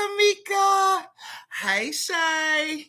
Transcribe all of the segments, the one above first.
Tamika. Hey, Shay.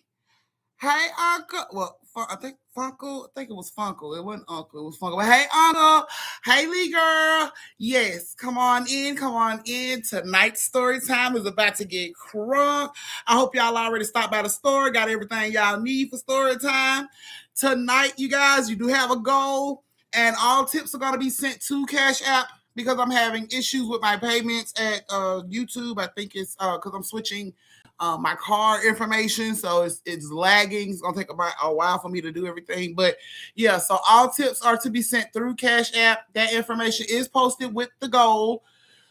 Hey, Uncle. Well, I think Funkle. I think it was Funkle. It wasn't Uncle. It was Funkle. But hey, Uncle. Hey, Lee girl. Yes, come on in. Come on in. Tonight's story time is about to get crunk. I hope y'all already stopped by the store. Got everything y'all need for story time. Tonight, you guys, you do have a goal, and all tips are going to be sent to Cash App because I'm having issues with my payments at YouTube. I think it's because I'm switching my card information, so it's lagging. It's gonna take about a while for me to do everything, but yeah. So all tips are to be sent through Cash App. That information is posted with the goal,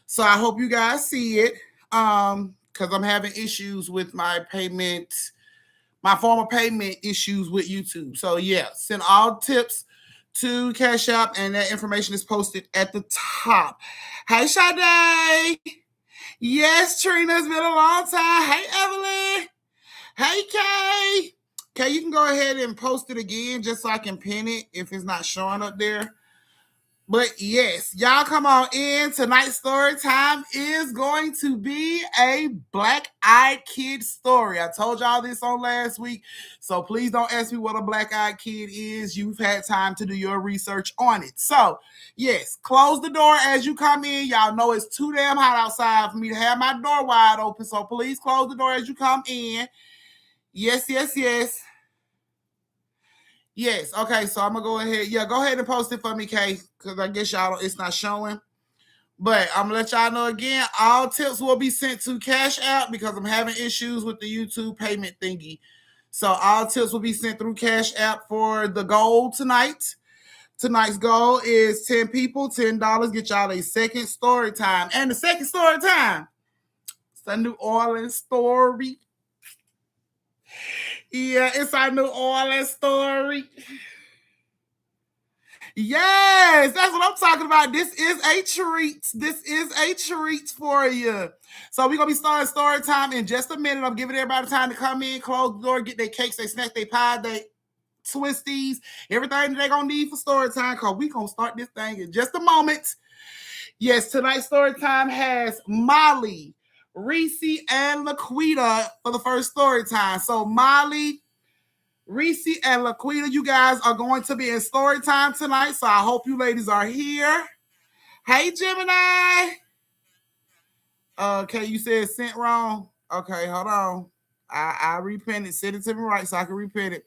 so I hope you guys see it. Because I'm having issues with my payment, my former payment issues with YouTube. So yeah, send all tips to Cash App, and that information is posted at the top. Hey, Sade. Yes, Trina, it's been a long time. Hey, Evelyn. Hey, Kay. Kay, you can go ahead and post it again just so I can pin it if it's not showing up there. But yes, y'all come on in. Tonight's story time is going to be a black-eyed kid story. I told y'all this on last week, so please don't ask me what a black-eyed kid is. You've had time to do your research on it. So, yes, close the door as you come in. Y'all know it's too damn hot outside for me to have my door wide open, so please close the door as you come in. Yes, yes, yes. Yes. Okay. So I'm gonna go ahead. Yeah, go ahead and post it for me, Kay, because I guess y'all it's not showing. But I'm gonna let y'all know again. All tips will be sent to Cash App because I'm having issues with the YouTube payment thingy. So all tips will be sent through Cash App for the goal tonight. Tonight's goal is 10 people, $10. Get y'all a second story time, and the second story time, it's a New Orleans story. Yeah, it's our New Orleans story. Yes, that's what I'm talking about. This is a treat. This is a treat for you. So we're gonna be starting story time in just a minute. I'm giving everybody time to come in, close the door, get their cakes, they snacks, they pie, they twisties, everything that they're gonna need for story time. Cause we gonna start this thing in just a moment. Yes, tonight's story time has Molly, Reese, and Laquita for the first story time. So Molly, Reese, and Laquita, you guys are going to be in story time tonight. So I hope you ladies are here. Hey, Gemini. Okay, you said sent wrong. Okay, hold on. I repent it. Send it to me right so I can repent it.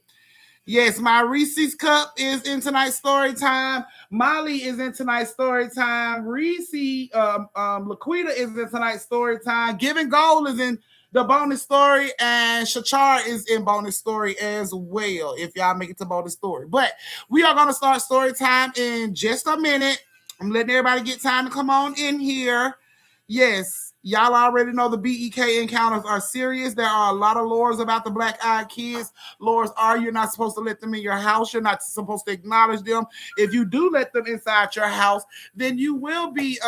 Yes, my Reese's cup is in tonight's story time. Molly is in tonight's story time. Reese, Laquita is in tonight's story time. Giving Gold is in the bonus story, and Shachar is in bonus story as well, if y'all make it to bonus story. But we are going to start story time in just a minute. I'm letting everybody get time to come on in here. Yes, y'all already know the BEK encounters are serious. There are a lot of lores about the black-eyed kids. Lores are you're not supposed to let them in your house. You're not supposed to acknowledge them. If you do let them inside your house, then you will be,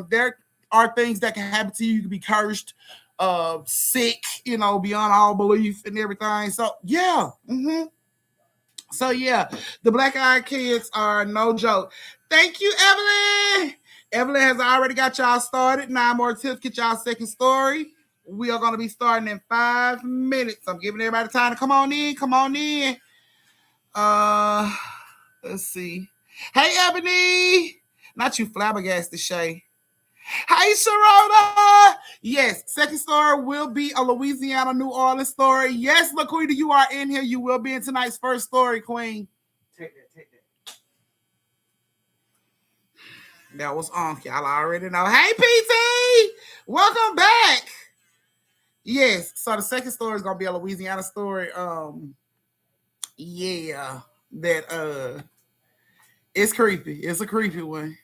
there are things that can happen to you. You can be cursed, sick, beyond all belief and everything. So, yeah. So, yeah, the black-eyed kids are no joke. Thank you, Evelyn. Evelyn has already got y'all started. 9 more tips. Get y'all second story. We are going to be starting in 5 minutes. I'm giving everybody time to come on in. Come on in. Let's see. Hey, Ebony. Not you flabbergasted, Shay. Hey, Sharona. Yes, second story will be a Louisiana, New Orleans story. Yes, Laquita, you are in here. You will be in tonight's first story, Queen. Take that. That was y'all already know. Hey, PT, welcome back. Yes, so the second story is gonna be a Louisiana story. Yeah, that it's creepy. It's a creepy one.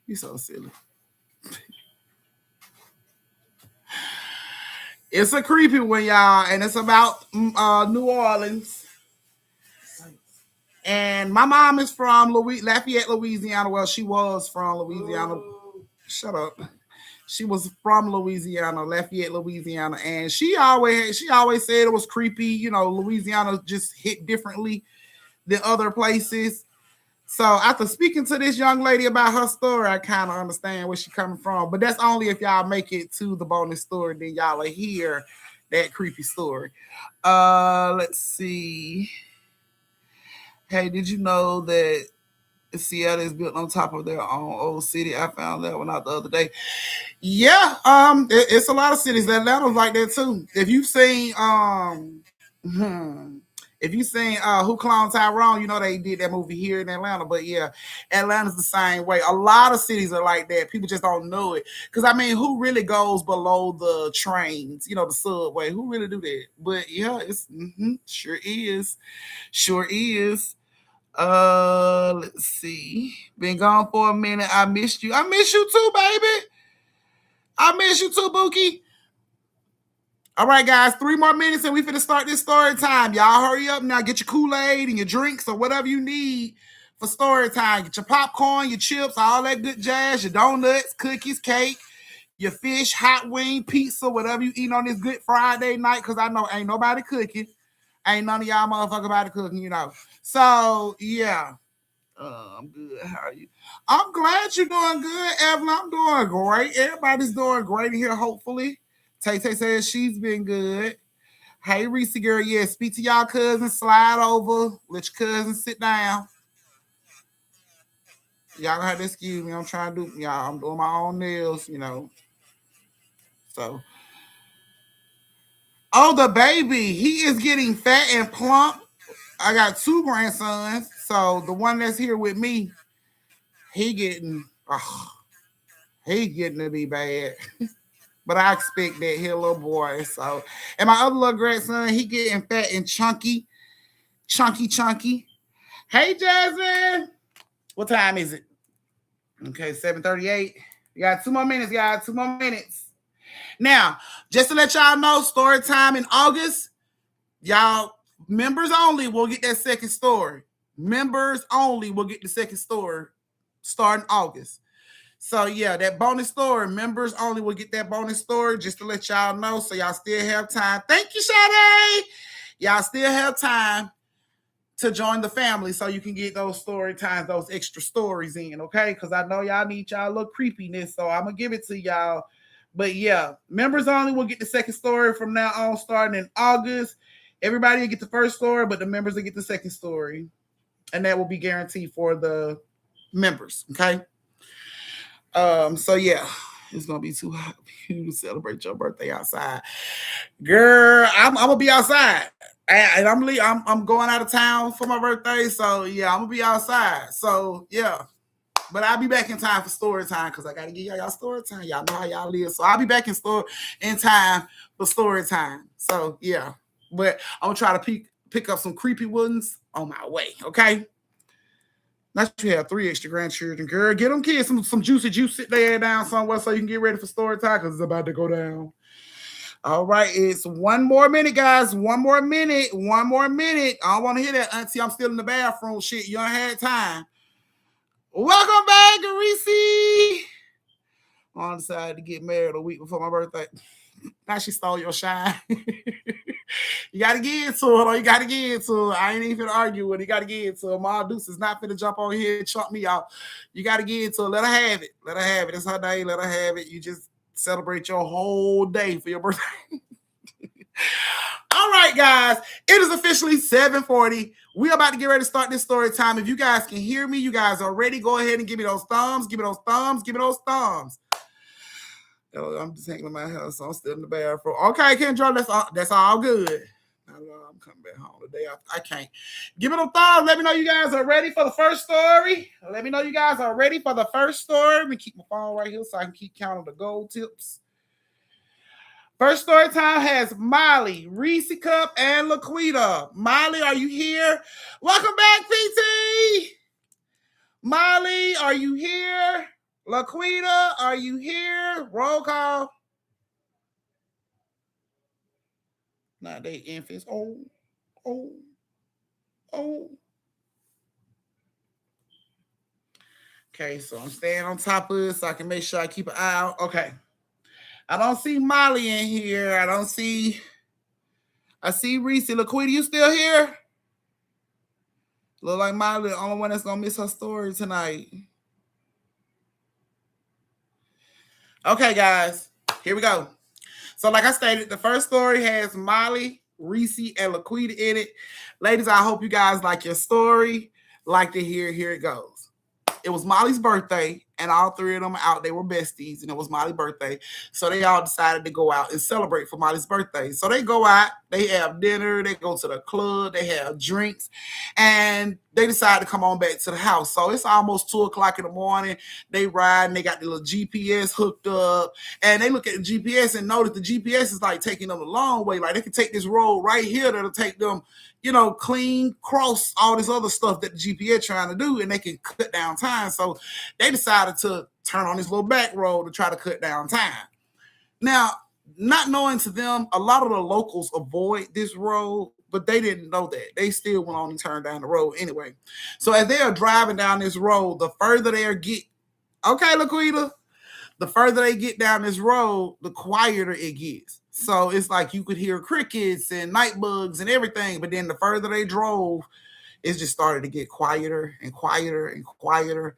You so silly. It's a creepy one, y'all, and it's about New Orleans. And my mom is from Lafayette, Louisiana. Well, she was from Louisiana. Shut up. She was from Louisiana, Lafayette, Louisiana, and she always said it was creepy. Louisiana just hit differently than other places. So after speaking to this young lady about her story, I kind of understand where she's coming from. But that's only if y'all make it to the bonus story, then y'all will hear that creepy story. Let's see. Hey, did you know that Seattle is built on top of their own old city? I found that one out the other day. Yeah, it's a lot of cities. Atlanta's like that too. If you've seen if you seen Who Cloned Tyrone, you know they did that movie here in Atlanta. But yeah, Atlanta's the same way. A lot of cities are like that. People just don't know it. Because I mean, who really goes below the trains? You know, the subway. Who really do that? But yeah, it's sure is. Sure is. Let's see. Been gone for a minute. I missed you. I miss you too, baby. I miss you too, Bookie. All right, guys, 3 more minutes and we finna start this story time. Y'all hurry up now. Get your Kool-Aid and your drinks or whatever you need for story time. Get your popcorn, your chips, all that good jazz, your donuts, cookies, cake, your fish, hot wing, pizza, whatever you eat on this good Friday night, because I know ain't nobody cooking. Ain't none of y'all motherfucker about cooking, you know. So, yeah. I'm good. How are you? I'm glad you're doing good, Evelyn. I'm doing great. Everybody's doing great here, hopefully. Tay Tay says she's been good. Hey, Reese girl, yeah, speak to y'all cousins, slide over, let your cousins sit down. Y'all gonna have to excuse me. I'm trying to do y'all. I'm doing my own nails, you know. So, oh, the baby, he is getting fat and plump. I got two grandsons, so the one that's here with me, he getting, he getting to be bad. But I expect that he a little boy. So, and my other little grandson, he getting fat and chunky, chunky. Hey, Jasmine, what time is it? Okay, 7:38. You got 2 more minutes, guys. 2 more minutes. Now, just to let y'all know, story time in August, y'all members only will get that second story. Members only will get the second story starting August. So yeah, that bonus story, members only will get that bonus story just to let y'all know. So y'all still have time. Thank you, Sade. Y'all still have time to join the family so you can get those story times, those extra stories in, okay? Because I know y'all need y'all little creepiness, so I'm gonna give it to y'all. But yeah, members only will get the second story from now on, starting in August. Everybody will get the first story, but the members will get the second story, and that will be guaranteed for the members, okay? So yeah, it's gonna be too hot for you to celebrate your birthday outside, girl. I'm gonna be outside, and I'm going out of town for my birthday. So yeah, I'm gonna be outside. So yeah, but I'll be back in time for story time because I gotta give y'all story time. Y'all know how y'all live, so I'll be back in time for story time. So yeah, but I'm gonna try to pick up some creepy ones on my way. Okay. Not you have 3 extra grandchildren, girl. Get them kids some juicy juice. Sit there down somewhere so you can get ready for story time because it's about to go down. All right, it's 1 more minute, guys. 1 more minute. 1 more minute. I don't want to hear that, Auntie. I'm still in the bathroom. Shit, you don't have time. Welcome back, Reese. I decided to get married a week before my birthday. Now she stole your shine. You gotta get into it, or you gotta get into it. I ain't even finna argue with it. You gotta get into it. Ma Deuce is not finna jump on here and chunk me out. You gotta get into it. Let her have it. Let her have it. It's her day. Let her have it. You just celebrate your whole day for your birthday. All right, guys. It is officially 7:40. We're about to get ready to start this story time. If you guys can hear me, you guys are ready. Go ahead and give me those thumbs. Give me those thumbs. Give me those thumbs. Oh, I'm just hanging in my house, so I'm still in the bathroom. Okay, Kendra, that's all good. I'm coming back home today. I can't. Give me them thumbs. Let me know you guys are ready for the first story. Let me know you guys are ready for the first story. Let me keep my phone right here so I can keep counting the gold tips. First story time has Molly, Reese Cup, and Laquita. Molly, are you here? Welcome back, PT. Molly, are you here? Laquita, are you here? Roll call. Nah, they infants. Oh. Okay, so I'm staying on top of it so I can make sure I keep an eye out. Okay. I don't see Molly in here. I see Reese. Laquita, you still here? Look like Miley, the only one that's gonna miss her story tonight. Okay, guys, here we go. So, like I stated, the first story has Molly, Reese, and Laquita in it. Ladies, I hope you guys like your story. Like to hear. Here it goes. It was Molly's birthday, and all three of them out. They were besties, and it was Molly's birthday. So they all decided to go out and celebrate for Molly's birthday. So they go out, they have dinner, they go to the club, they have drinks, and they decide to come on back to the house. So it's almost 2:00 in the morning. They ride, and they got the little GPS hooked up, and they look at the GPS and notice the GPS is like taking them a long way. Like they can take this road right here that'll take them, clean, cross all this other stuff that the GPS trying to do, and they can cut down time. So they decided to turn on this little back road to try to cut down time. Now, not knowing to them, a lot of the locals avoid this road, but they didn't know that. They still went on and turned down the road anyway. So as they are driving down this road, the further they get, okay, Laquita, the further they get down this road, the quieter it gets. So it's like you could hear crickets and night bugs and everything. But then the further they drove, it just started to get quieter and quieter and quieter.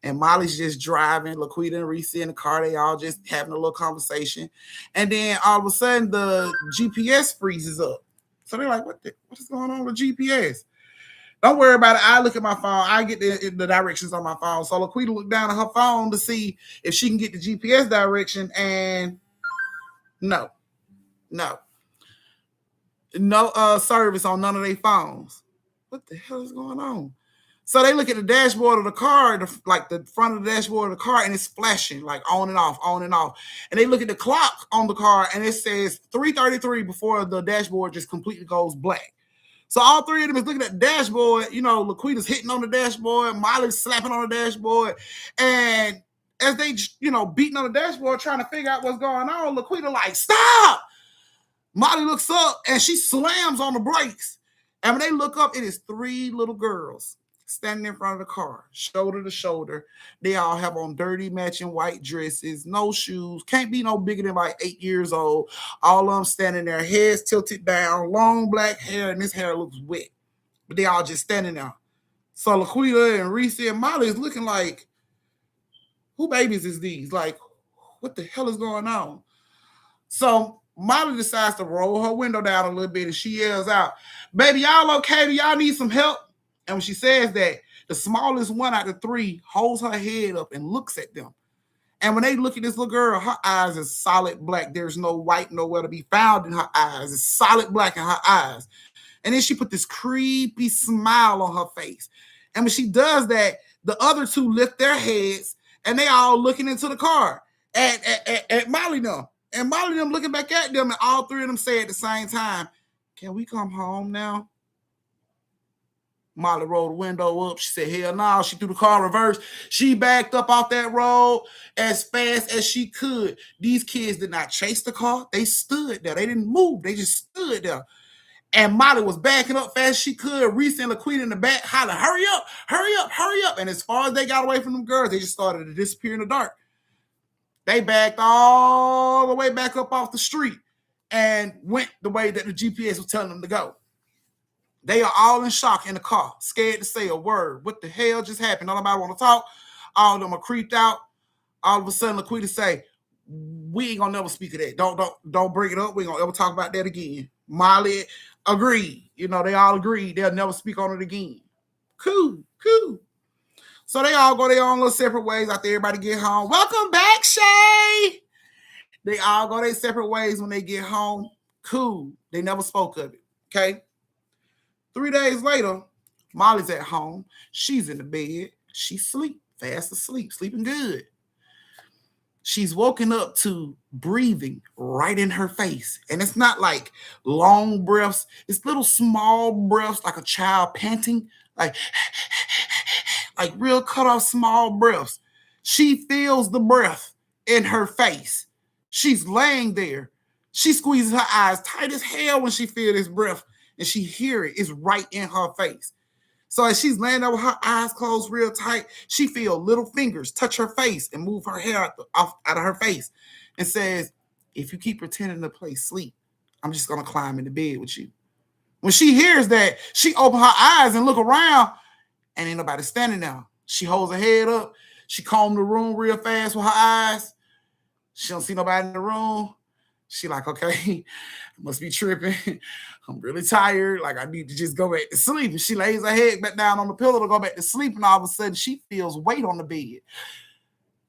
And Molly's just driving, Laquita and Reese in the car. They all just having a little conversation. And then all of a sudden, the GPS freezes up. So they're like, what is going on with GPS? Don't worry about it. I look at my phone. I get the directions on my phone. So Laquita looked down at her phone to see if she can get the GPS direction. And no service on none of their phones. What the hell is going on? So they look at the dashboard of the car, like the front of the dashboard of the car, and it's flashing like on and off, on and off. And they look at the clock on the car, and it says 3:33 before the dashboard just completely goes black. So all three of them is looking at the dashboard. Laquita's hitting on the dashboard, Molly's slapping on the dashboard, and as they, beating on the dashboard trying to figure out what's going on, Laquita like, stop! Molly looks up and she slams on the brakes. And when they look up, it is three little girls standing in front of the car, shoulder to shoulder. They all have on dirty matching white dresses, no shoes, can't be no bigger than like 8 years old. All of them standing there, heads tilted down, long black hair, and this hair looks wet. But they all just standing there. So Laquita and Reese and Molly is looking like, who babies is these? Like, what the hell is going on? So Molly decides to roll her window down a little bit and she yells out, baby, y'all okay? Do y'all need some help? And when she says that, the smallest one out of three holds her head up and looks at them. And when they look at this little girl, her eyes is solid black. There's no white nowhere to be found in her eyes. It's solid black in her eyes. And then she put this creepy smile on her face. And when she does that, the other two lift their heads and they all looking into the car at Molly them. And Molly them looking back at them, and all three of them say at the same time, can we come home now? Molly rolled the window up. She said, hell no. She threw the car in reverse. She backed up off that road as fast as she could. These kids did not chase the car. They stood there. They didn't move. They just stood there. And Molly was backing up fast as she could. Reese and Laquita in the back hollering, hurry up, hurry up, hurry up. And as far as they got away from them girls, they just started to disappear in the dark. They backed all the way back up off the street and went the way that the GPS was telling them to go. They are all in shock in the car, scared to say a word. What the hell just happened? Nobody want to talk. All of them are creeped out. All of a sudden, Laquita say, we ain't gonna never speak of that. Don't bring it up. We ain't gonna ever talk about that again. Molly agreed. They all agreed they'll never speak on it again. Cool. So they all go their own little separate ways after everybody get home. Welcome back, Shay. They all go their separate ways when they get home. Cool. They never spoke of it. Okay. 3 days later, Molly's at home. She's in the bed. She sleep, fast asleep, sleeping good. She's woken up to breathing right in her face. And it's not like long breaths. It's little small breaths like a child panting, like real cut off small breaths. She feels the breath in her face. She's laying there. She squeezes her eyes tight as hell when she feels this breath, and she hear it. It's right in her face. So as she's laying there with her eyes closed real tight, she feel little fingers touch her face and move her hair out of her face and says, if you keep pretending to play sleep, I'm just going to climb into bed with you. When she hears that, she open her eyes and look around, and ain't nobody standing there. She holds her head up. She combed the room real fast with her eyes. She don't see nobody in the room. She like, okay, I must be tripping. I'm really tired. Like, I need to just go back to sleep. And she lays her head back down on the pillow to go back to sleep. And all of a sudden, she feels weight on the bed.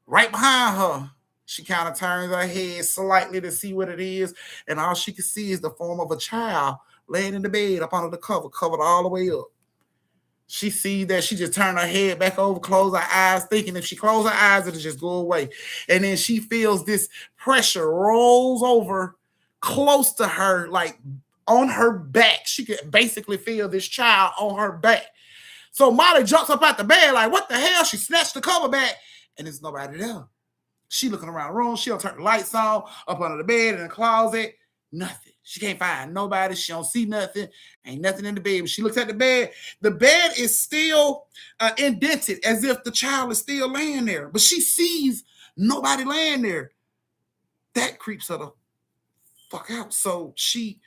Right behind her. She kind of turns her head slightly to see what it is. And all she can see is the form of a child laying in the bed up under the cover, covered all the way up. She sees that. She just turned her head back over, close her eyes, thinking if she closes her eyes, it'll just go away. And then she feels this pressure rolls over close to her, like on her back. She could basically feel this child on her back. So Molly jumps up out the bed like, what the hell? She snatched the cover back, and there's nobody there. She looking around the room. She'll turn the lights on, up under the bed, in the closet. Nothing. She can't find nobody. She don't see nothing. Ain't nothing in the bed. When she looks at the bed is still indented as if the child is still laying there. But she sees nobody laying there. That creeps her the fuck out. So she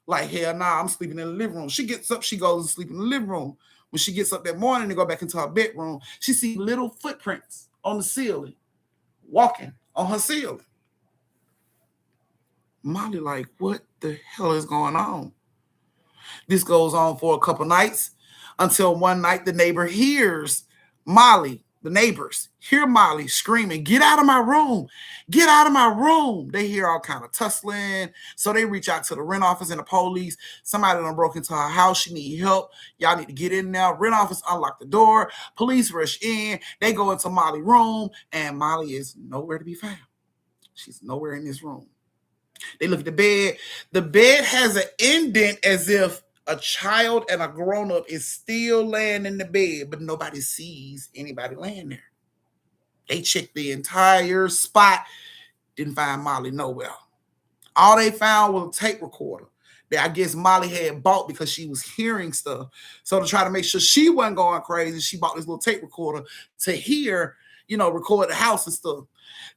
like, hell nah, I'm sleeping in the living room. She gets up, she goes and sleep in the living room. When she gets up that morning to go back into her bedroom, she sees little footprints on the ceiling, walking on her ceiling. Molly like, what the hell is going on? This goes on for a couple nights until one night the neighbor hears Molly, the neighbors hear Molly screaming, get out of my room, get out of my room. They hear all kind of tussling. So they reach out to the rent office and the police. Somebody done broke into her house. She need help. Y'all need to get in there. Rent office unlock the door. Police rush in. They go into Molly's room and Molly is nowhere to be found. She's nowhere in this room. They look at the bed. The bed has an indent as if a child and a grown-up is still laying in the bed, but nobody sees anybody laying there. They checked the entire spot, didn't find Molly nowhere. All they found was a tape recorder that I guess Molly had bought because she was hearing stuff. So to try to make sure she wasn't going crazy, she bought this little tape recorder to hear, record the house and stuff.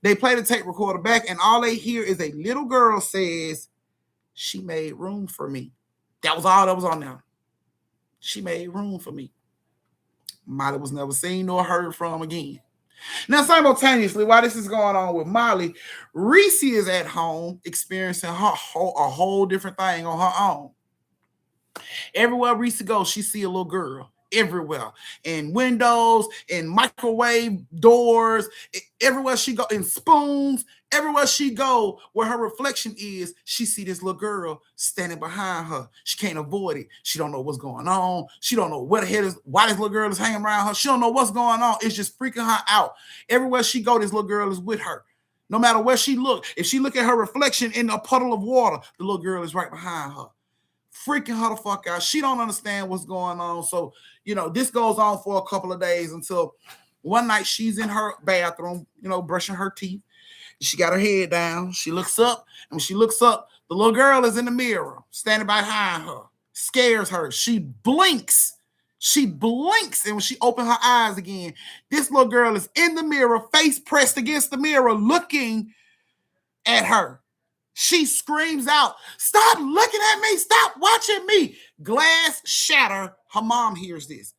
They play the tape recorder back, and all they hear is a little girl says, she made room for me. That was all that was on there. She made room for me. Molly was never seen nor heard from again. Now, simultaneously, while this is going on with Molly, Reese is at home experiencing a whole different thing on her own. Everywhere Reese goes, she see a little girl. Everywhere, in windows, in microwave doors, everywhere she go, in spoons, everywhere she go, where her reflection is, she see this little girl standing behind her. She can't avoid it. She don't know what's going on. She don't know what the hell is, why this little girl is hanging around her. She don't know what's going on. It's just freaking her out. Everywhere she go, this little girl is with her. No matter where she look, if she look at her reflection in a puddle of water, the little girl is right behind her. Freaking her the fuck out. She don't understand what's going on. So, this goes on for a couple of days until one night she's in her bathroom, brushing her teeth. She got her head down. She looks up, and when she looks up, the little girl is in the mirror, standing behind her. Scares her. She blinks. And when she opens her eyes again, this little girl is in the mirror, face pressed against the mirror, looking at her. She screams out, stop looking at me, stop watching me. Glass shatter. Her mom hears this.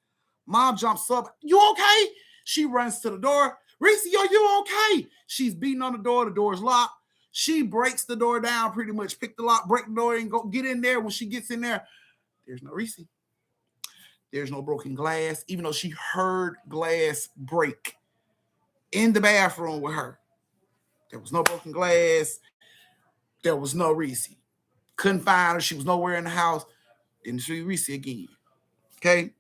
Mom jumps up. You okay? She runs to the door. Reese, are you okay? She's beating on the door. The door's locked. She breaks the door down pretty much. Pick the lock, break the door, and go get in there. When she gets in there, there's no Reese. There's no broken glass, even though she heard glass break in the bathroom with her. There was no broken glass. There was no Reese. Couldn't find her. She was nowhere in the house. Didn't see Reese again. Okay?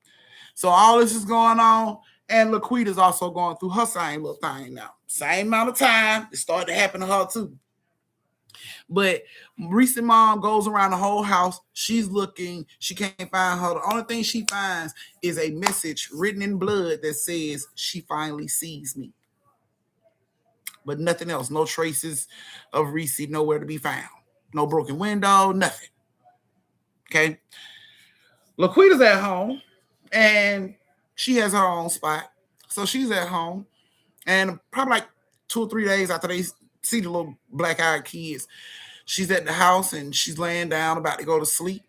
So all this is going on, and Laquita's also going through her same little thing now. Same amount of time. It started to happen to her too. But Reese's mom goes around the whole house. She's looking. She can't find her. The only thing she finds is a message written in blood that says, she finally sees me. But nothing else. No traces of Reese, nowhere to be found. No broken window, nothing. Okay? Laquita's at home, and she has her own spot. So she's at home, and probably like 2 or 3 days after they see the little black-eyed kids, she's at the house, and she's laying down about to go to sleep.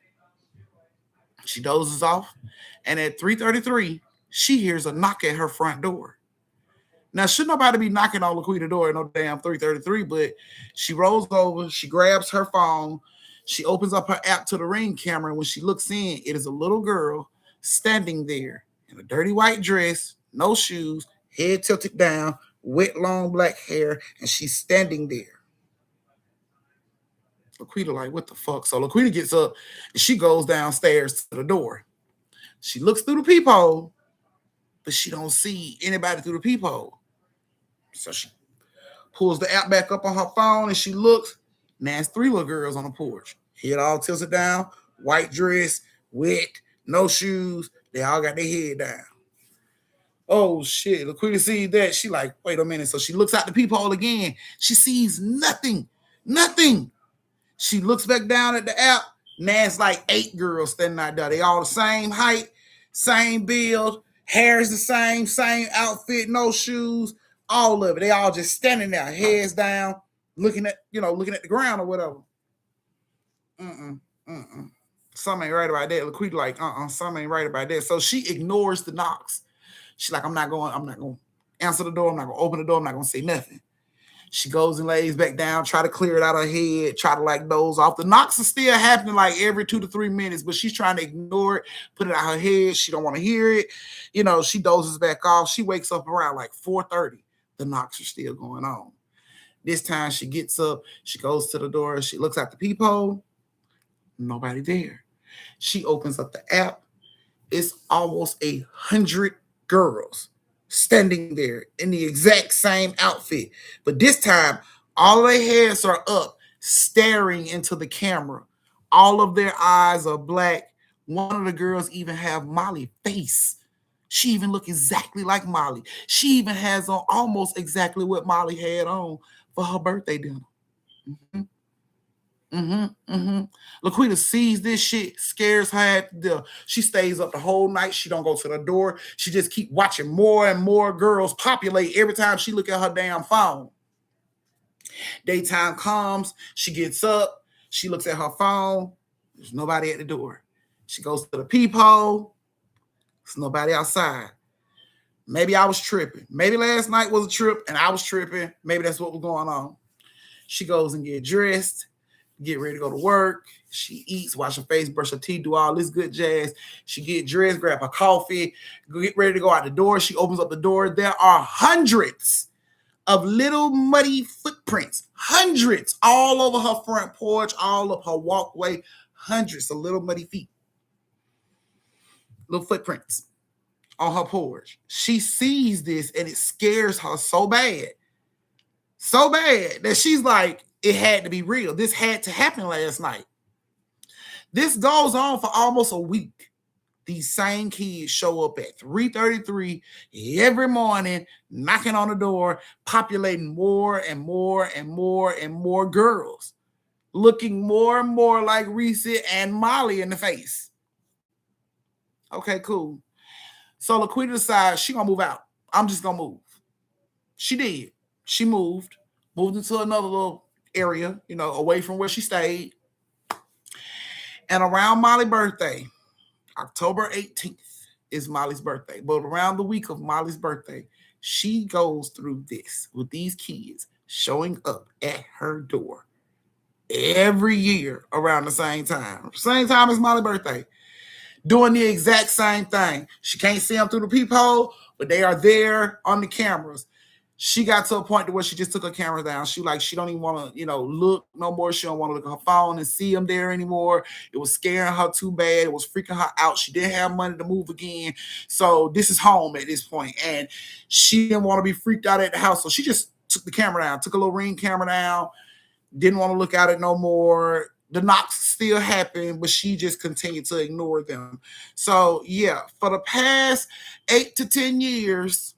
She dozes off, and at 3:33, she hears a knock at her front door. Now, should nobody be knocking on Laquita's door at no damn 3:33, but she rolls over, she grabs her phone, she opens up her app to the Ring camera, and when she looks in, it is a little girl standing there in a dirty white dress, no shoes, head tilted down, wet long black hair, and she's standing there. Laquita like, what the fuck? So Laquita gets up and she goes downstairs to the door. She looks through the peephole, but she don't see anybody through the peephole. So she pulls the app back up on her phone and she looks. And there's three little girls on the porch. Head all tilted down, white dress, wet, no shoes. They all got their head down. Oh shit. Laquita sees that. She like, wait a minute. So she looks out the peephole again. She sees nothing. Nothing. She looks back down at the app. Now it's like 8 girls standing out there. They all the same height, same build, hair is the same outfit, no shoes, all of it. They all just standing there, heads down, looking at the ground or whatever. Something ain't right about that. Laquita like, something ain't right about that. So she ignores the knocks. She's like, I'm not going to answer the door. I'm not going to open the door. I'm not going to say nothing. She goes and lays back down, try to clear it out of her head, try to like doze off. The knocks are still happening like every 2 to 3 minutes, but she's trying to ignore it, put it out her head. She don't want to hear it. She dozes back off. She wakes up around like 4:30. The knocks are still going on. This time she gets up, she goes to the door, she looks at the peephole. Nobody there. She opens up the app. It's almost 100 girls standing there in the exact same outfit. But this time, all their heads are up, staring into the camera. All of their eyes are black. One of the girls even have Molly's face. She even look exactly like Molly. She even has on almost exactly what Molly had on for her birthday dinner. Laquita sees this shit, scares her. She stays up the whole night. She don't go to the door. She just keep watching more and more girls populate every time she look at her damn phone. Daytime comes. She gets up. She looks at her phone. There's nobody at the door. She goes to the peephole. There's nobody outside. Maybe I was tripping. Maybe last night was a trip and I was tripping. Maybe that's what was going on. She goes and get dressed. Get ready to go to work. She eats, wash her face, brush her teeth, do all this good jazz. She get dressed, grab her coffee, get ready to go out the door. She opens up the door. There are hundreds of little muddy footprints, hundreds all over her front porch, all of her walkway, hundreds of little muddy feet, little footprints on her porch. She sees this and it scares her so bad that she's like, it had to be real. This had to happen last night. This goes on for almost a week. These same kids show up at 3:33 every morning, knocking on the door, populating more and more and more and more girls, looking more and more like Reese and Molly in the face. Okay, cool. So Laquita decides she gonna move out. I'm just gonna move. She did. She moved into another little area, away from where she stayed. And around Molly's birthday, October 18th is Molly's birthday. But around the week of Molly's birthday, she goes through this with these kids showing up at her door every year around the same time as Molly's birthday, doing the exact same thing. She can't see them through the peephole, but they are there on the cameras. She got to a point to where she just took her camera down. She don't even want to, look no more. She don't want to look at her phone and see them there anymore. It was scaring her too bad. It was freaking her out. She didn't have money to move again. So this is home at this point. And she didn't want to be freaked out at the house. So she just took the camera down, took a little Ring camera down, didn't want to look at it no more. The knocks still happen, but she just continued to ignore them. So yeah, for the past 8 to 10 years,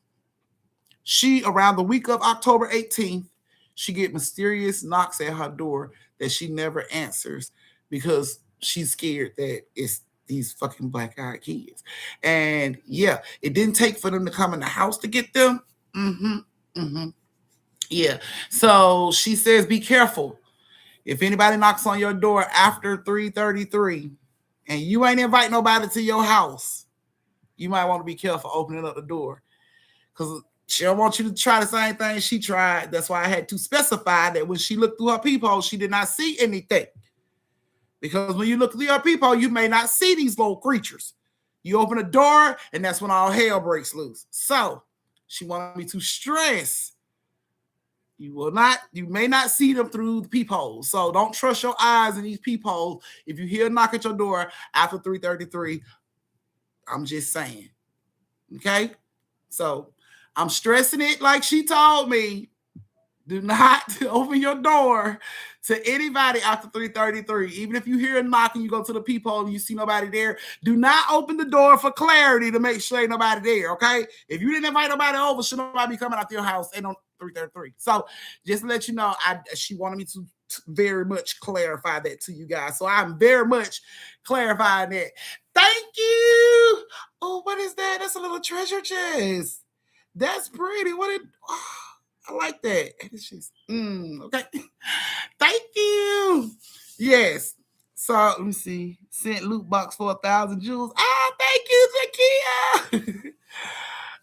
she, around the week of October 18th, she get mysterious knocks at her door that she never answers because she's scared that it's these fucking black-eyed kids. And yeah, it didn't take for them to come in the house to get them. Yeah. So she says, be careful. If anybody knocks on your door after 3:33 and you ain't invite nobody to your house, You might want to be careful opening up the door because she don't want you to try the same thing she tried. That's why I had to specify that when she looked through her peephole, she did not see anything. Because when you look through your peephole, you may not see these little creatures. You open a door, and that's when all hell breaks loose. So she wanted me to stress. You may not see them through the peepholes. So don't trust your eyes in these peepholes. If you hear a knock at your door after 3:33, I'm just saying. Okay? So I'm stressing it like she told me. Do not open your door to anybody after 3:33. Even if you hear a knock and you go to the peephole and you see nobody there, do not open the door for clarity to make sure ain't nobody there, okay? If you didn't invite nobody over, should nobody be coming out to your house and on 3:33. So just to let you know, she wanted me to very much clarify that to you guys. So I'm very much clarifying that. Thank you. Oh, what is that? That's a little treasure chest. That's pretty. I like that. It's just, okay. Thank you. Yes. So let me see. Sent loot box for 1,000 jewels. Thank you, Zakia.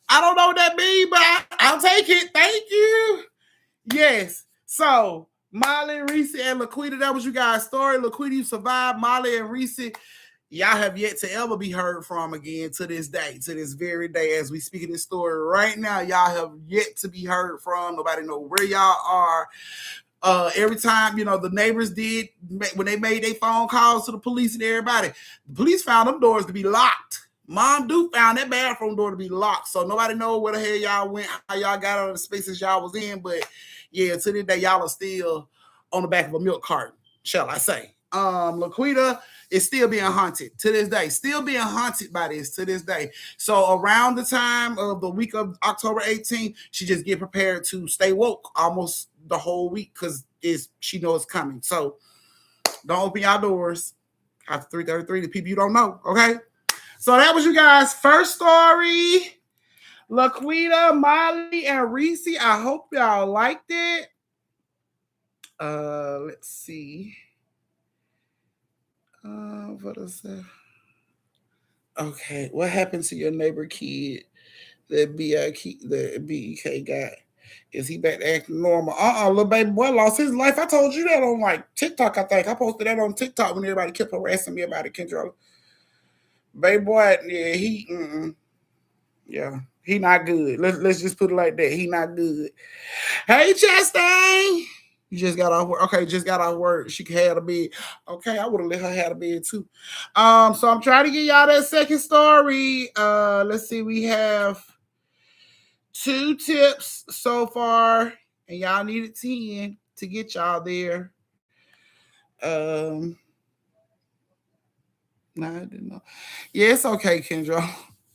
I don't know what that means, but I'll take it. Thank you. Yes. So Molly, Reese, and Laquita, that was you guys' story. Laquita, you survived. Molly and Reese, y'all have yet to ever be heard from again to this day, to this very day. As we speak of this story right now, y'all have yet to be heard from. Nobody know where y'all are. Every time, the neighbors did, when they made their phone calls to the police and everybody, the police found them doors to be locked. Mom found that bathroom door to be locked. So nobody know where the hell y'all went, how y'all got out of the spaces y'all was in. But yeah, to this day, y'all are still on the back of a milk carton, shall I say. Laquita is still being haunted to this day, still being haunted by this to this day. So around the time of the week of October 18th, she just get prepared to stay woke almost the whole week because she knows it's coming. So don't open y'all doors after 3:33 to people you don't know, okay? So that was you guys' first story. Laquita, Molly, and Reese. I hope y'all liked it. Let's see. What is that? Okay, what happened to your neighbor kid? The BEK guy. Is he back to acting normal? Little baby boy lost his life. I told you that on like TikTok. I think I posted that on TikTok when everybody kept harassing me about it. Kendra, baby boy, yeah, yeah, he not good. Let's just put it like that. He not good. Hey, Chastain. You just got off work. Okay, just got off work. She had a bed. Okay, I would have let her have a bed too. So I'm trying to get y'all that second story. Let's see. We have 2 tips so far, and y'all needed 10 to get y'all there. No, I didn't know. Yeah, it's okay, Kendra.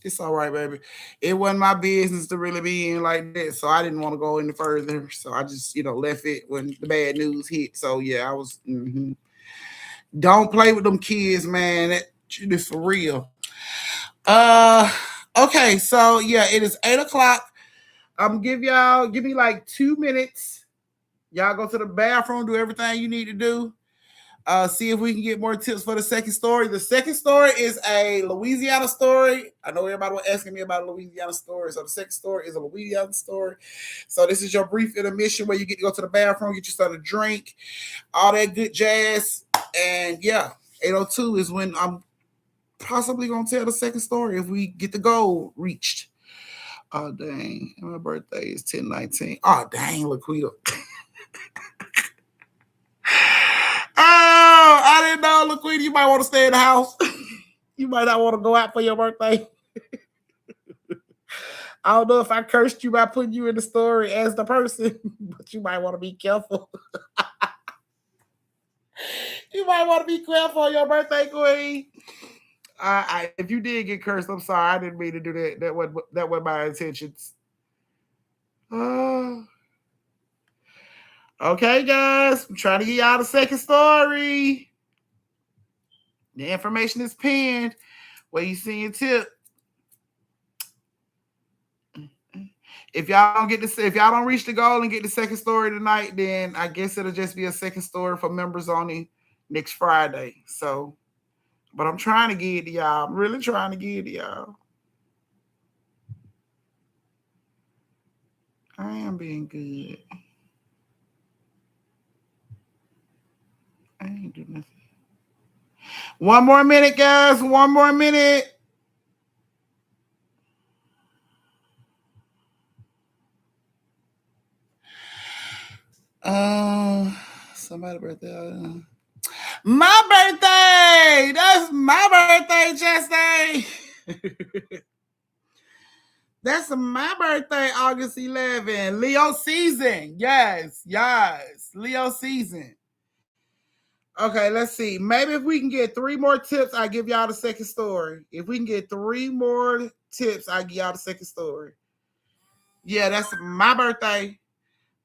It's all right, baby. It wasn't my business to really be in like that, so I didn't want to go any further. So I just, left it when the bad news hit. So yeah, I was. Don't play with them kids, man. It's for real. Okay, so yeah, it is 8 o'clock. I'm give me like 2 minutes. Y'all go to the bathroom, do everything you need to do. See if we can get more tips for the second story. The second story is a Louisiana story. I know everybody was asking me about a Louisiana story. So the second story is a Louisiana story. So this is your brief intermission where you get to go to the bathroom, get yourself a drink, all that good jazz. And yeah, 8:02 is when I'm possibly going to tell the second story if we get the goal reached. Oh, dang. My birthday is 10/19. Oh, dang, Laquita. Oh, I didn't know, Laquita. You might want to stay in the house. You might not want to go out for your birthday. I don't know if I cursed you by putting you in the story as the person, but you might want to be careful. You might want to be careful on your birthday, Queen. If you did get cursed, I'm sorry. I didn't mean to do that. That wasn't my intentions. Okay, guys. I'm trying to get y'all the second story. The information is pinned where you see your tip. If y'all don't reach the goal and get the second story tonight, then I guess it'll just be a second story for members only next Friday. So, but I'm trying to get it to y'all. I'm really trying to get it to y'all. I am being good. I ain't do nothing. One more minute, guys. One more minute. Somebody's birthday. My birthday. That's my birthday, Chastain. That's my birthday, August 11. Leo season. Yes, yes. Leo season. Okay, let's see. Maybe if we can get 3 more tips, I give y'all the second story. If we can get 3 more tips, I give y'all the second story. Yeah, that's my birthday.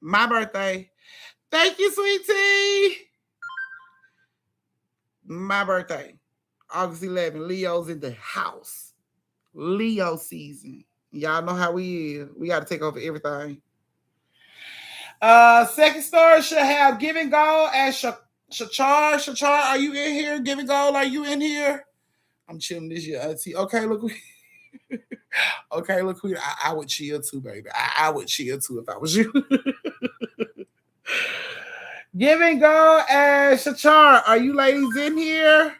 My birthday. Thank you, sweetie. My birthday. August 11. Leo's in the house. Leo season. Y'all know how we is. We got to take over everything. Second story should have Give and Go as Shachar. Shachar, are you in here? Give and Go, are you in here? I'm chilling this year, auntie. Okay, look. Okay, look. I would chill too, baby. I would chill too if I was you. Give and Go as Shachar. Are you ladies in here?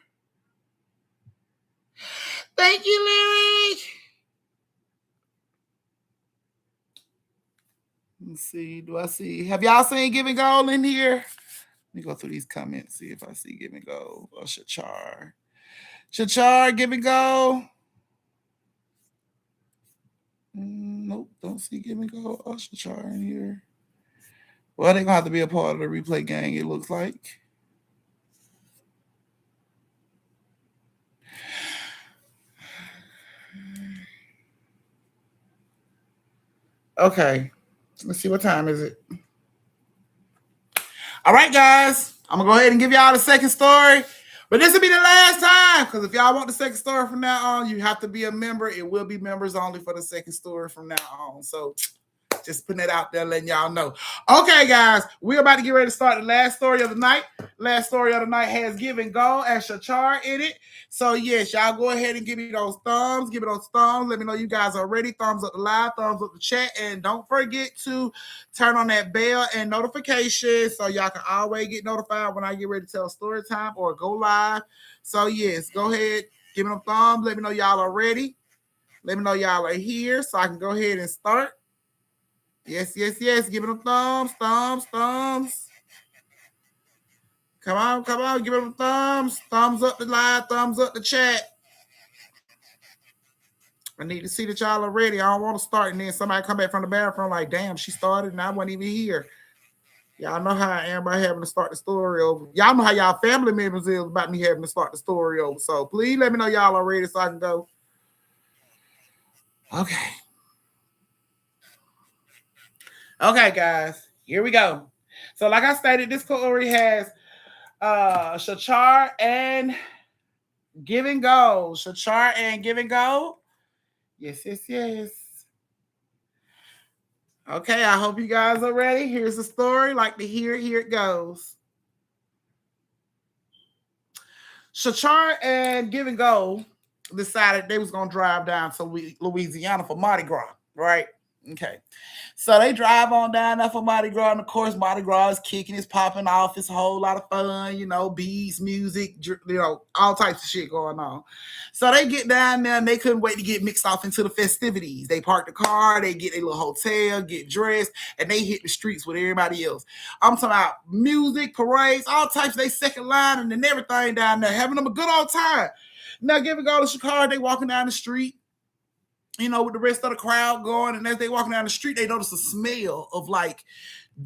Thank you, Lyric. Let's see. Do I see? Have y'all seen Give and Go in here? Let me go through these comments, see if I see Give and Go or Shachar. Shachar, Give and Go. Nope, don't see Give and Go or Shachar in here. Well, they're going to have to be a part of the replay gang, it looks like. Okay, let's see, what time is it? All right, guys, I'm going to go ahead and give y'all the second story. But this will be the last time, because if y'all want the second story from now on, you have to be a member. It will be members only for the second story from now on. So just putting it out there, letting y'all know. Okay, guys, we're about to get ready to start the last story of the night. Last story of the night has Give and Go and Shachar in it. So, yes, y'all go ahead and give me those thumbs. Give me those thumbs. Let me know you guys are ready. Thumbs up the live, thumbs up the chat. And don't forget to turn on that bell and notification so y'all can always get notified when I get ready to tell story time or go live. So, yes, go ahead. Give me them thumbs. Let me know y'all are ready. Let me know y'all are here so I can go ahead and start. Yes, yes, yes. Give it them thumbs, thumbs, thumbs. Come on, come on. Give it them thumbs. Thumbs up the live, thumbs up the chat. I need to see that y'all are ready. I don't want to start and then somebody come back from the bathroom like, damn, she started and I wasn't even here. Y'all know how I am by having to start the story over. Y'all know how y'all family members is about me having to start the story over. So please let me know y'all are ready so I can go. Okay. Okay, guys. Here we go. So like I stated, this story has Shachar and Give and Go. Shachar and Give and Go. Yes, yes, yes. Okay, I hope you guys are ready. Here's the story. Like to hear it. Here it goes. Shachar and Give and Go decided they was going to drive down to Louisiana for Mardi Gras, right? Okay. So they drive on down there for Mardi Gras, and of course, Mardi Gras is kicking, it's popping off. It's a whole lot of fun, you know, beats, music, you know, all types of shit going on. So they get down there and they couldn't wait to get mixed off into the festivities. They park the car, they get a little hotel, get dressed, and they hit the streets with everybody else. I'm talking about music, parades, all types. They second line and everything down there, having them a good old time. Now, Give and Go to Chicago, they walking down the street, you know, with the rest of the crowd going, and as they walking down the street, they notice a smell of like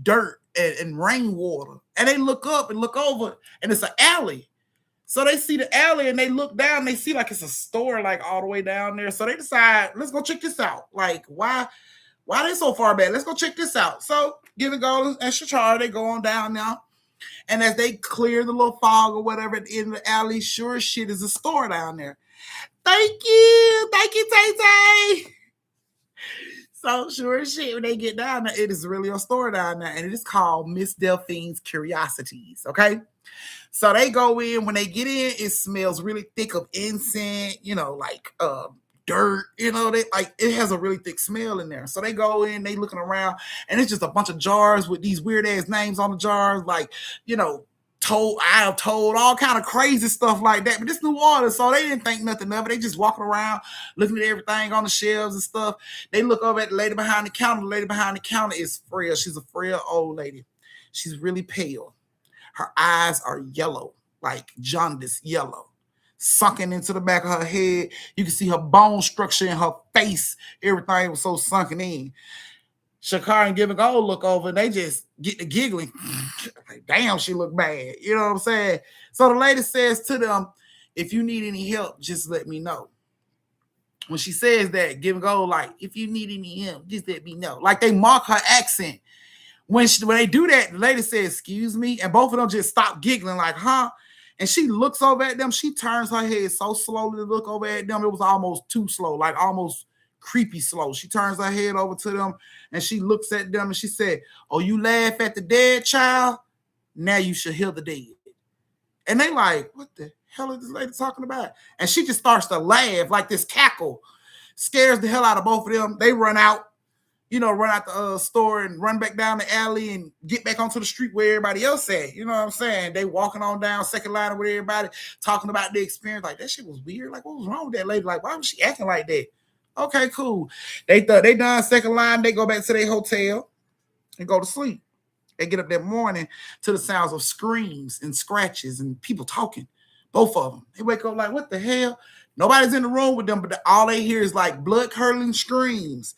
dirt and rainwater. And they look up and look over, and it's an alley. So they see the alley and they look down, and they see like it's a store like all the way down there. So they decide, let's go check this out. Like, why they so far back? Let's go check this out. So Give and Go and Shachar, they go on down now. And as they clear the little fog or whatever at the end of the alley, sure as shit is a store down there. Thank you, Tay Tay. So sure as shit, when they get down there, it is really a store down there, and it is called Miss Delphine's Curiosities. Okay, so they go in. When they get in, it smells really thick of incense. You know, like dirt, you know, they like it has a really thick smell in there. So they go in, they looking around, and it's just a bunch of jars with these weird ass names on the jars, like, you know, told, I have told, all kind of crazy stuff like that. But this New Orleans, so they didn't think nothing of it. They just walking around looking at everything on the shelves and stuff. They look over at the lady behind the counter. The lady behind the counter is frail. She's a frail old lady. She's really pale. Her eyes are yellow, like jaundice yellow, sunken into the back of her head. You can see her bone structure in her face. Everything was so sunken in. Shakar and Give and Go look over and they just get to giggling. Like, damn, she look bad. You know what I'm saying? So the lady says to them, if you need any help, just let me know. When she says that, Give and Go, like, if you need any help, just let me know. Like, they mock her accent. When they do that, the lady says, excuse me, and both of them just stop giggling, like, huh? And she looks over at them. She turns her head so slowly to look over at them. It was almost too slow, like almost creepy slow. She turns her head over to them, and she looks at them, and she said, oh, you laugh at the dead, child? Now you should hear the dead. And they like, what the hell is this lady talking about? And she just starts to laugh, like this cackle. Scares the hell out of both of them. They run out. You know, run out the store and run back down the alley and get back onto the street where everybody else at. You know what I'm saying? They walking on down second line with everybody, talking about the experience. Like, that shit was weird. Like, what was wrong with that lady? Like, why was she acting like that? Okay, cool. They thought they done second line. They go back to their hotel and go to sleep. They get up that morning to the sounds of screams and scratches and people talking. Both of them. They wake up like, what the hell? Nobody's in the room with them, but all they hear is like blood-curdling screams.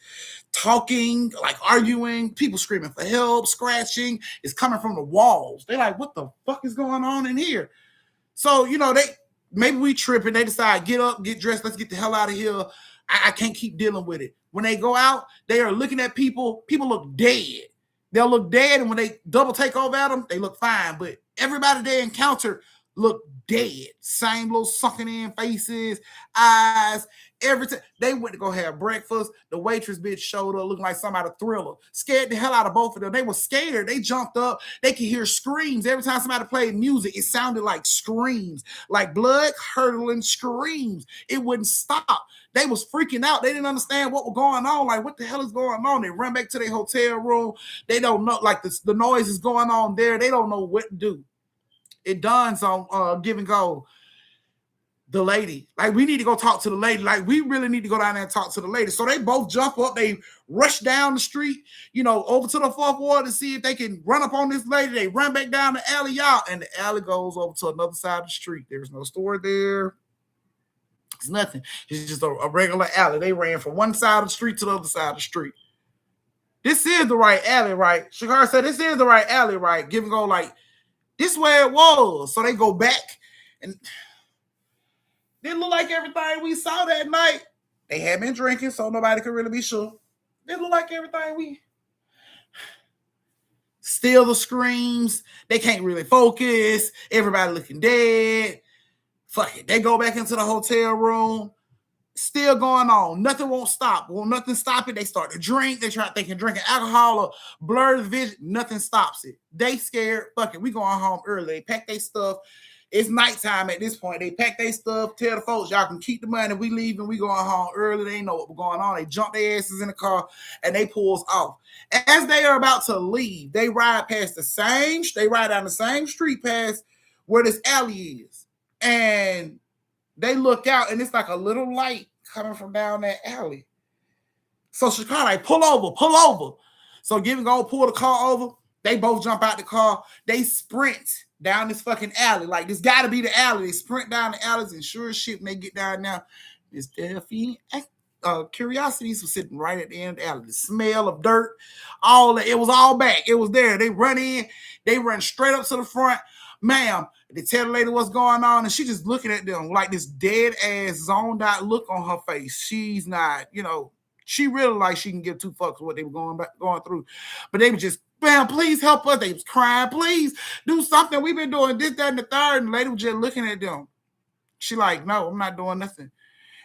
Talking, like arguing, people screaming for help, scratching. It's coming from the walls. They're like, what the fuck is going on in here? So, you know, maybe we tripping. They decide, get up, get dressed, let's get the hell out of here. I can't keep dealing with it. When they go out, they are looking at people. People look dead. They'll look dead, and when they double take over at them, they look fine. But everybody they encounter look dead. Same little sunken in faces, eyes, everything. They went to go have breakfast. The waitress bitch showed up looking like somebody Thriller. Scared the hell out of both of them. They were scared. They jumped up. They could hear screams. Every time somebody played music, it sounded like screams, like blood curdling screams. It wouldn't stop. They was freaking out. They didn't understand what was going on. Like, what the hell is going on? They run back to their hotel room. They don't know, like the noise is going on there. They don't know what to do. It dawns on Give and Go, the lady. Like, we need to go talk to the lady. Like, we really need to go down there and talk to the lady. So they both jump up. They rush down the street, you know, over to the fourth ward to see if they can run up on this lady. They run back down the alley, y'all, and the alley goes over to another side of the street. There's no store there. It's nothing. It's just a regular alley. They ran from one side of the street to the other side of the street. This is the right alley, right? Shakar said, this is the right alley, right? Give and Go, like, this where it was. So they go back, and didn't look like everything we saw that night. They had been drinking, so nobody could really be sure. Didn't look like everything we... Still the screams. They can't really focus. Everybody looking dead. Fuck it. They go back into the hotel room. Still going on. Nothing won't stop. Won't nothing stop it. They start to drink. They try thinking drinking alcohol or blur the vision. Nothing stops it. They scared. Fuck it. We going home early. They pack their stuff. It's nighttime at this point. They pack their stuff. Tell the folks, y'all can keep the money. We leaving. We going home early. They know what was going on. They jump their asses in the car and they pulls off. As they are about to leave, they ride past they ride down the same street past where this alley is. And they look out, and it's like a little light coming from down that alley. So Shakar like, pull over. So Give and Go pull the car over. They both jump out the car. They sprint down this fucking alley. Like, this got to be the alley. They sprint down the alleys, and sure as shit, when they get down now, Miss Delphine Curiosities was sitting right at the end of the alley. The smell of dirt, all that, it was all back. It was there. They run in. They run straight up to the front. Ma'am, they tell the lady what's going on, and she just looking at them like this dead ass zoned out look on her face. She's not, you know, she really like she can give two fucks what they were going through. But they were just, man, please help us. They was crying, please do something. We've been doing this, that, and the third. And the lady was just looking at them. She like, no, I'm not doing nothing.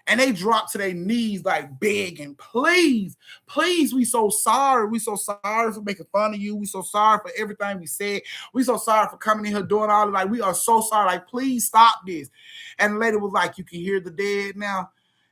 And they drop to their knees like begging, please, we so sorry. We so sorry for making fun of you. We so sorry for everything we said. We so sorry for coming in here doing all that. Like, we are so sorry. Like, please stop this. And the lady was like, you can hear the dead now.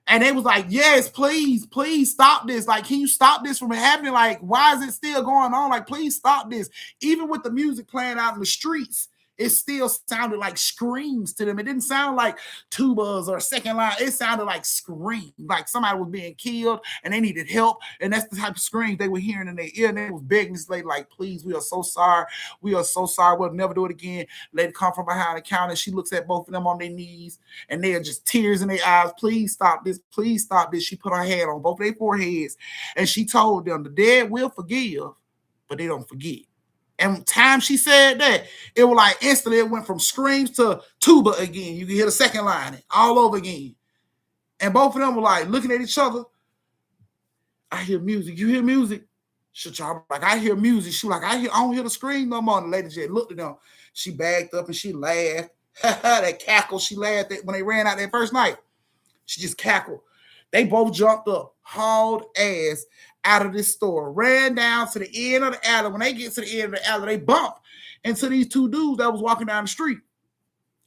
And they was like, yes, please, please stop this. Like, can you stop this from happening? Like, why is it still going on? Like, please stop this. Even with the music playing out in the streets, it still sounded like screams to them. It didn't sound like tubas or second line. It sounded like screams, like somebody was being killed and they needed help. And that's the type of screams they were hearing in their ear. And they was begging this lady, like, please, we are so sorry. We are so sorry. We'll never do it again. Lady come from behind the counter. She looks at both of them on their knees and they are just tears in their eyes. Please stop this. Please stop this. She put her hand on both their foreheads and she told them the dead will forgive, but they don't forget. And time she said that, it was like instantly it went from screams to tuba again. You can hear the second line all over again. And both of them were like looking at each other. I hear music. You hear music? Shut y'all. Like, I hear music. She was like, I don't hear the scream no more. And the lady just looked at them. She backed up and she laughed. That cackle, she laughed at when they ran out that first night. She just cackled. They both jumped up, hauled ass out of this store, ran down to the end of the alley. When they get to the end of the alley, they bump into these two dudes that was walking down the street.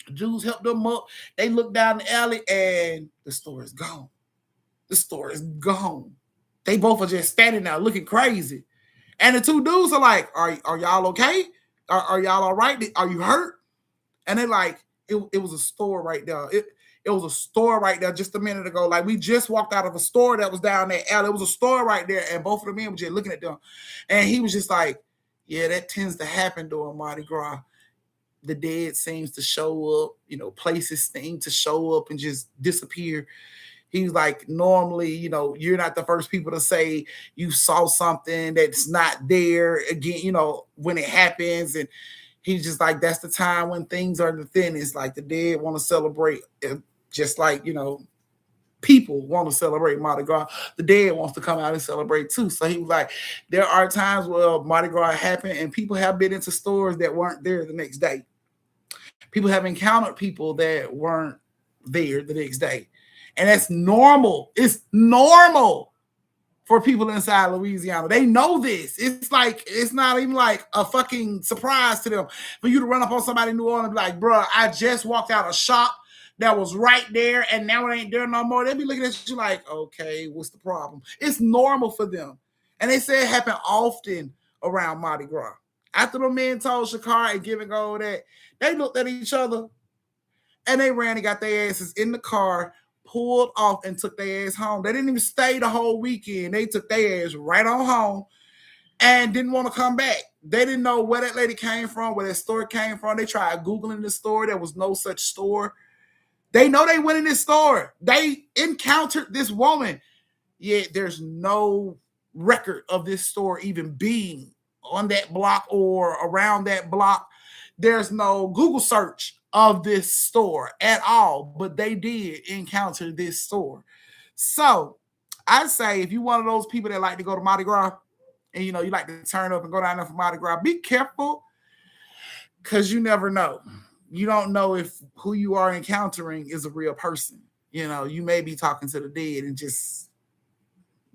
The dudes helped them up. They looked down the alley and the store is gone. The store is gone. They both are just standing there looking crazy. And the two dudes are like, are y'all okay? Are y'all all right? Are you hurt? And they're like, it was a store right there. It was a store right there just a minute ago. Like, we just walked out of a store that was down that alley. It was a store right there, and both of the men were just looking at them. And he was just like, yeah, that tends to happen during Mardi Gras. The dead seems to show up, places seem to show up and just disappear. He was like, normally, you're not the first people to say you saw something that's not there again, when it happens. And he's just like, that's the time when things are the thinnest. Like, the dead want to celebrate, just like, people want to celebrate Mardi Gras. The dead wants to come out and celebrate too. So he was like, there are times where Mardi Gras happened and people have been into stores that weren't there the next day. People have encountered people that weren't there the next day. And that's normal. It's normal for people inside Louisiana. They know this. It's like, it's not even like a fucking surprise to them for you to run up on somebody in New Orleans and be like, bro, I just walked out a shop that was right there and now it ain't there no more. They'll be looking at you like, okay, what's the problem? It's normal for them. And they say it happened often around Mardi Gras. After the men told Shakar and Giving Gold that, they looked at each other and they ran and got their asses in the car, pulled off and took their ass home. They didn't even stay the whole weekend. They took their ass right on home and didn't want to come back. They didn't know where that lady came from, where that store came from. They tried Googling the store. There was no such store. They know they went in this store. They encountered this woman. Yet there's no record of this store even being on that block or around that block. There's no Google search of this store at all, but they did encounter this store. So I'd say if you're one of those people that like to go to Mardi Gras and you like to turn up and go down there for Mardi Gras, be careful because you never know. You don't know if who you are encountering is a real person. You may be talking to the dead and just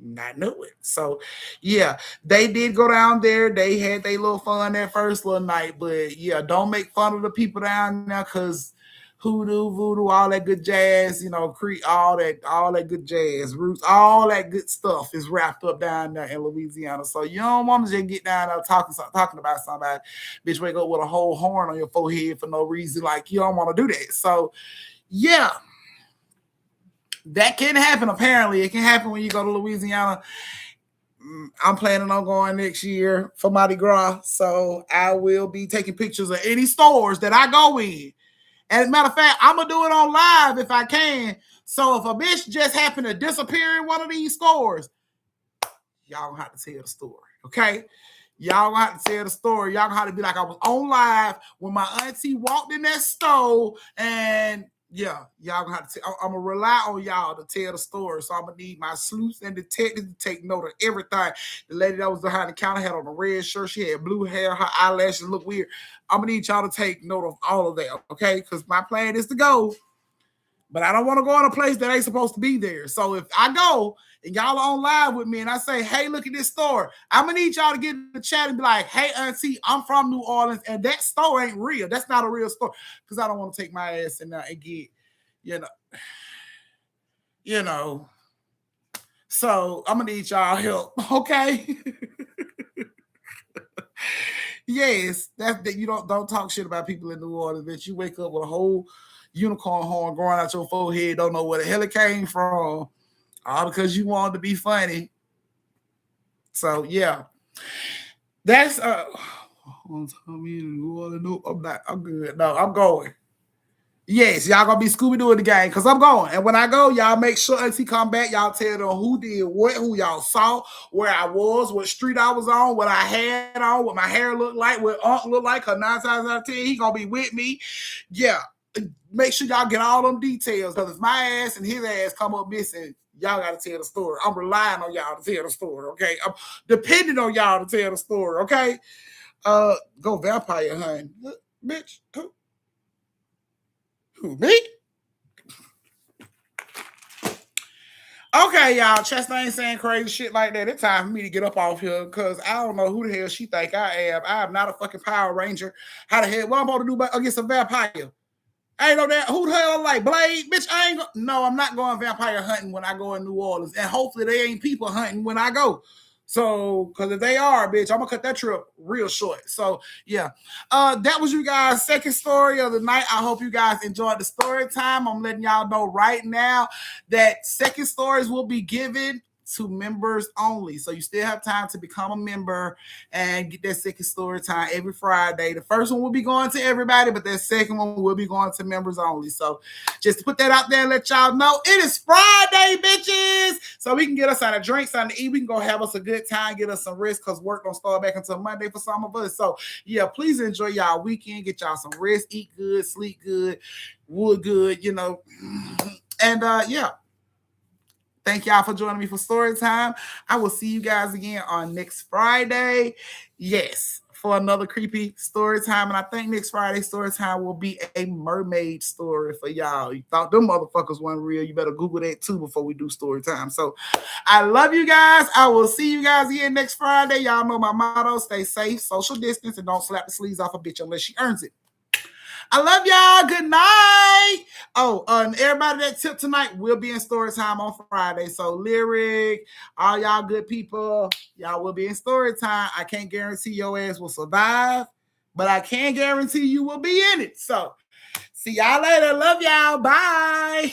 not know it. So yeah, they did go down there. They had their little fun that first little night, but yeah, don't make fun of the people down there because hoodoo, voodoo, all that good jazz, Creek, all that good jazz, roots, all that good stuff is wrapped up down there in Louisiana. So you don't want to just get down there talking about somebody, bitch, wake up with a whole horn on your forehead for no reason. Like, you don't want to do that. So yeah, that can happen. Apparently, it can happen when you go to Louisiana. I'm planning on going next year for Mardi Gras, so I will be taking pictures of any stores that I go in. And as a matter of fact, I'm gonna do it on live if I can. So if a bitch just happened to disappear in one of these stores, y'all gonna have to tell the story, okay? Y'all gonna have to tell the story. Y'all gonna have to be like, I was on live when my auntie walked in that store and yeah, y'all gonna have to. I'm gonna rely on y'all to tell the story. So I'm gonna need my sleuths and detectives to take note of everything. The lady that was behind the counter had on a red shirt. She had blue hair. Her eyelashes look weird. I'm gonna need y'all to take note of all of that, okay? Because my plan is to go, but I don't want to go in a place that ain't supposed to be there. So if I go and y'all are on live with me and I say, hey, look at this store, I'm gonna need y'all to get in the chat and be like, hey, auntie, I'm from New Orleans and that store ain't real. That's not a real store. Because I don't want to take my ass in there and get, you know. So I'm gonna need y'all help, okay? Yes, that's that. You don't talk shit about people in New Orleans. That you wake up with a whole unicorn horn growing out your forehead, don't know where the hell it came from, all because you wanted to be funny. So yeah, that's I'm not. I'm good. No, I'm going. Yes, y'all gonna be Scooby Doo in the game because I'm going. And when I go, y'all make sure until he come back, y'all tell them who did what, who y'all saw, where I was, what street I was on, what I had on, what my hair looked like, what Aunt looked like. Cause 9 times out of 10, he gonna be with me. Yeah, make sure y'all get all them details. Cause if my ass and his ass come up missing, y'all gotta tell the story. I'm relying on y'all to tell the story. Okay, I'm depending on y'all to tell the story. Okay, go vampire hunting, bitch. Who me? Okay, y'all. Chester ain't saying crazy shit like that. It's time for me to get up off here because I don't know who the hell she think I am. I am not a fucking Power Ranger. How the hell? What I'm supposed to do against a vampire? I ain't know that. Who the hell I'm like? Blade? Bitch, I ain't no, I'm not going vampire hunting when I go in New Orleans. And hopefully they ain't people hunting when I go. So, because if they are, bitch, I'm gonna cut that trip real short. So, yeah, that was you guys' second story of the night. I hope you guys enjoyed the story time. I'm letting y'all know right now that second stories will be given to members only. So you still have time to become a member and get that second story time every Friday. The first one will be going to everybody, but that second one will be going to members only. So just to put that out there and let y'all know, it is Friday, bitches. So we can get us on a drink, something to eat. We can go have us a good time, get us some rest because work don't start back until Monday for some of us. So yeah, please enjoy y'all weekend. Get y'all some rest, eat good, sleep good, wood good, you know. And yeah. Thank y'all for joining me for story time. I will see you guys again on next Friday. Yes, for another creepy story time. And I think next Friday story time will be a mermaid story for y'all. You thought them motherfuckers weren't real. You better Google that too before we do story time. So I love you guys. I will see you guys again next Friday. Y'all know my motto: stay safe, social distance, and don't slap the sleeves off a bitch unless she earns it. I love y'all. Good night. Oh, and everybody that tipped tonight will be in story time on Friday. So Lyric, all y'all good people, y'all will be in story time. I can't guarantee your ass will survive, but I can guarantee you will be in it. So see y'all later. Love y'all. Bye.